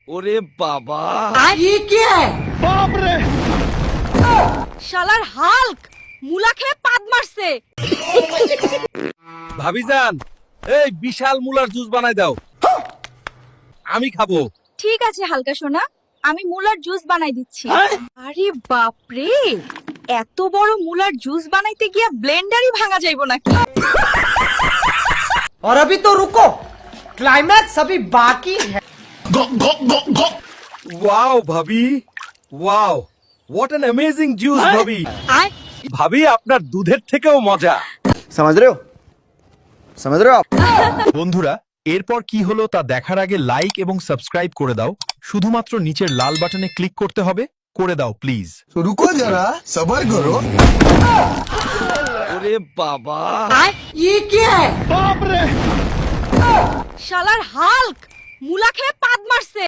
ওরে বাবা, ये क्या है? বাপ রে! শালার হাল্ক মুলা খেয়ে পাদ মারছে। ভাবিজান, এই বিশাল মুলার জুস বানাই দাও, আমি খাবো। ঠিক আছে হালকা সোনা, আমি মুলার জুস বানাই দিচ্ছি। আরে বাপ রে, এত বড় মুলার জুস বানাইতে গিয়া ব্লেন্ডারই ভাঙা যাইবো নাকি? और अभी तो रुको, क्लाइमैक्स अभी बाकी है। ওয়াও ভাবি, wow, what an amazing juice ভাবি। ভাবি, আপনার দুধের থেকেও মজা। समझ रहे हो समझ रहे हो आप বন্ধুরা, এরপর কি হলো তা দেখার আগে লাইক এবং সাবস্ক্রাইব করে দাও। শুধুমাত্র নিচের লাল বাটনে ক্লিক করতে হবে, করে দাও প্লিজ। तो रुको जरा सबर करो ওরে বাবা, ये क्या है? বাপ রে! শালার হাল্ক মুলা খেয়ে পাদ মারছে।